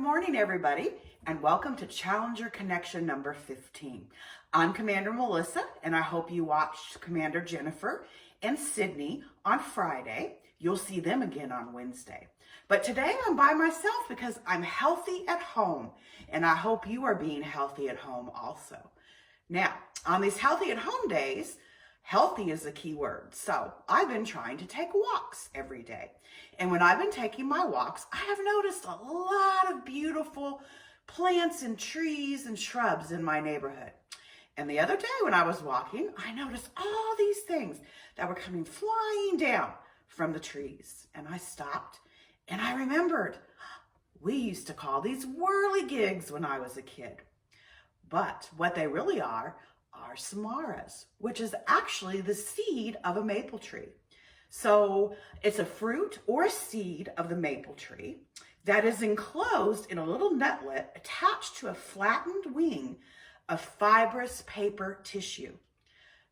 morning, everybody, and welcome to Challenger Connection number 15. I'm Commander Melissa, and I hope you watched Commander Jennifer and Sydney on Friday. You'll see them again on Wednesday. But today I'm by myself because I'm healthy at home, and I hope you are being healthy at home also. Now, on these healthy at home days, healthy is a key word. So I've been trying to take walks every day. And when I've been taking my walks, I have noticed a lot of beautiful plants and trees and shrubs in my neighborhood. And the other day when I was walking, I noticed all these things that were coming flying down from the trees. And I stopped and I remembered we used to call these whirligigs when I was a kid. But what they really are samaras, which is actually the seed of a maple tree. So it's a fruit or a seed of the maple tree that is enclosed in a little nutlet attached to a flattened wing of fibrous paper tissue.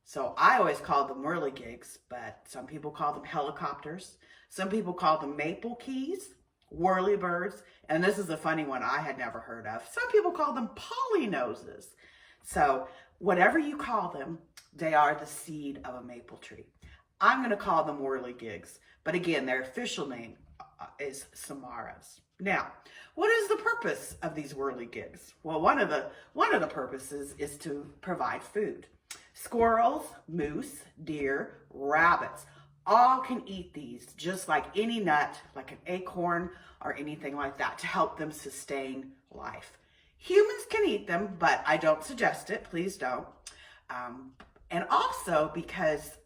So I always called them whirligigs, but some people call them helicopters. Some people call them maple keys, whirlybirds, and this is a funny one I had never heard of. Some people call them polynoses. So whatever you call them, they are the seed of a maple tree. I'm going to call them whirligigs, but again, their official name is samaras. Now, what is the purpose of these whirligigs? Well, one of the purposes is to provide food. Squirrels, moose, deer, rabbits, all can eat these just like any nut, like an acorn or anything like that, to help them sustain life. Humans can eat them, but I don't suggest it. Please don't. And also because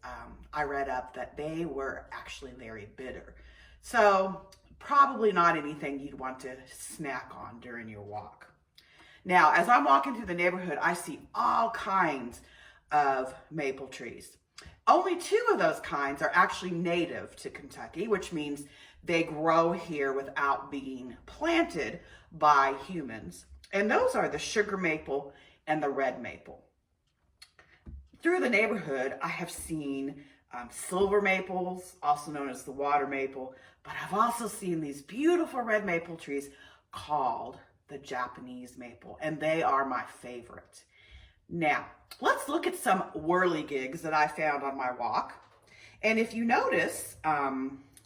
I read up that they were actually very bitter. So probably not anything you'd want to snack on during your walk. Now, as I'm walking through the neighborhood, I see all kinds of maple trees. Only 2 of those kinds are actually native to Kentucky, which means they grow here without being planted by humans. And those are the sugar maple and the red maple. Through the neighborhood, I have seen silver maples, also known as the water maple, but I've also seen these beautiful red maple trees called the Japanese maple, and they are my favorite. Now, let's look at some whirligigs that I found on my walk. And if you notice,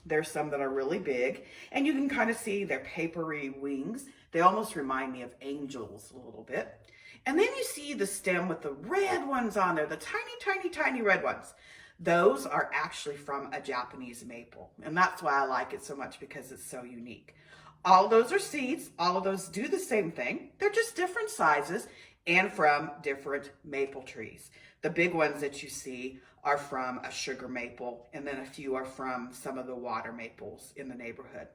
there's some that are really big, and you can kind of see their papery wings. They almost remind me of angels a little bit. And then you see the stem with the red ones on there, the tiny, tiny, tiny red ones. Those are actually from a Japanese maple. And that's why I like it so much, because it's so unique. All of those are seeds. All of those do the same thing. They're just different sizes and from different maple trees. The big ones that you see are from a sugar maple, and then a few are from some of the water maples in the neighborhood.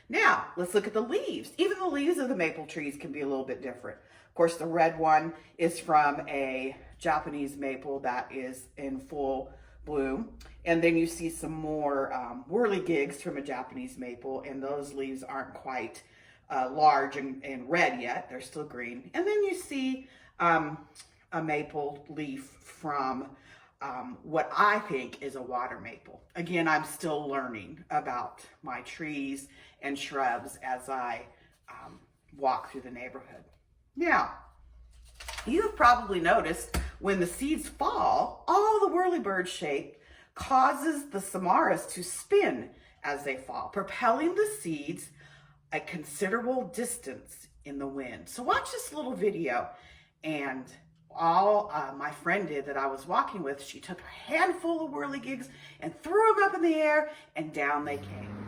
Now, let's look at the leaves. Even the leaves of the maple trees can be a little bit different. Of course, the red one is from a Japanese maple that is in full bloom. And then you see some more whirligigs from a Japanese maple, and those leaves aren't quite large and red yet. They're still green. And then you see a maple leaf from what I think is a water maple. Again, I'm still learning about my trees and shrubs as I walk through the neighborhood. Now, you've probably noticed when the seeds fall, all the whirlybird shape causes the samaras to spin as they fall, propelling the seeds a considerable distance in the wind. So watch this little video, and all my friend did that I was walking with, she took a handful of whirligigs and threw them up in the air, and down they came.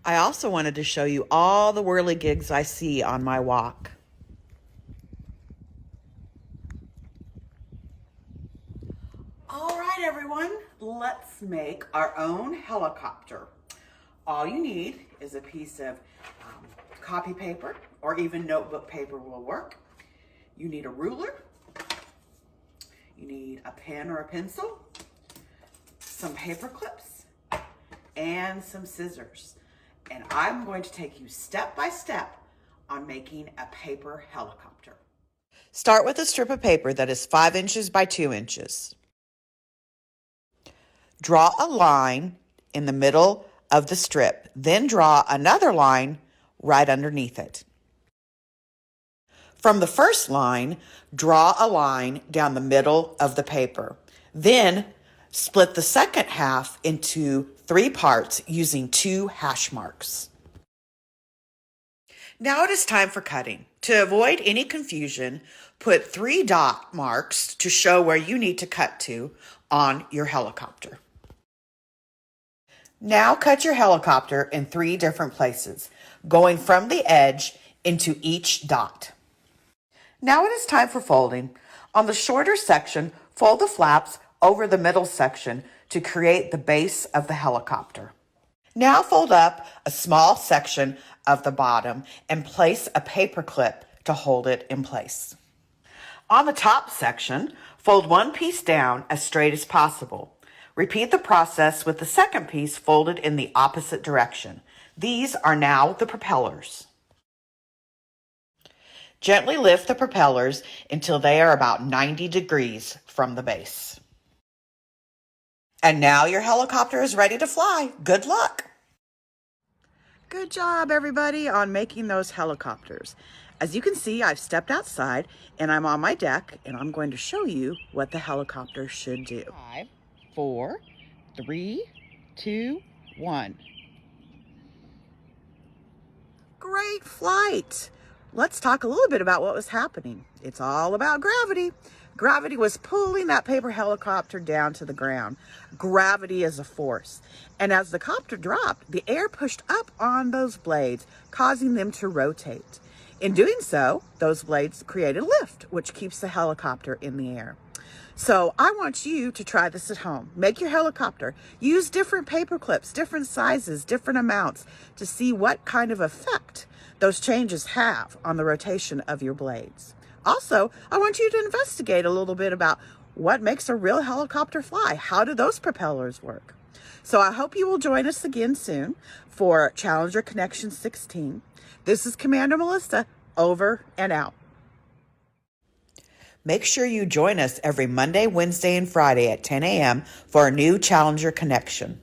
I also wanted to show you all the whirligigs I see on my walk. All right, everyone, let's make our own helicopter. All you need is a piece of copy paper, or even notebook paper will work. You need a ruler. You need a pen or a pencil, some paper clips, and some scissors. And I'm going to take you step by step on making a paper helicopter. Start with a strip of paper that is 5 inches by 2 inches. Draw a line in the middle of the strip. Then draw another line right underneath it. From the first line, draw a line down the middle of the paper. Then split the second half into 3 parts using 2 hash marks. Now it is time for cutting. To avoid any confusion, put 3 dot marks to show where you need to cut to on your helicopter. Now cut your helicopter in 3 different places, going from the edge into each dot. Now it is time for folding. On the shorter section, fold the flaps over the middle section to create the base of the helicopter. Now fold up a small section of the bottom and place a paper clip to hold it in place. On the top section, fold one piece down as straight as possible. Repeat the process with the second piece folded in the opposite direction. These are now the propellers. Gently lift the propellers until they are about 90 degrees from the base. And now your helicopter is ready to fly. Good luck! Good job, everybody, on making those helicopters. As you can see, I've stepped outside and I'm on my deck and I'm going to show you what the helicopter should do. 5, 4, 3, 2, 1. Great flight! Let's talk a little bit about what was happening. It's all about gravity. Gravity was pulling that paper helicopter down to the ground. Gravity is a force. And as the copter dropped, the air pushed up on those blades, causing them to rotate. In doing so, those blades created lift, which keeps the helicopter in the air. So I want you to try this at home. Make your helicopter. Use different paper clips, different sizes, different amounts to see what kind of effect those changes have on the rotation of your blades. Also, I want you to investigate a little bit about what makes a real helicopter fly. How do those propellers work? So I hope you will join us again soon for Challenger Connection 16. This is Commander Melissa, over and out. Make sure you join us every Monday, Wednesday, and Friday at 10 a.m. for a new Challenger Connection.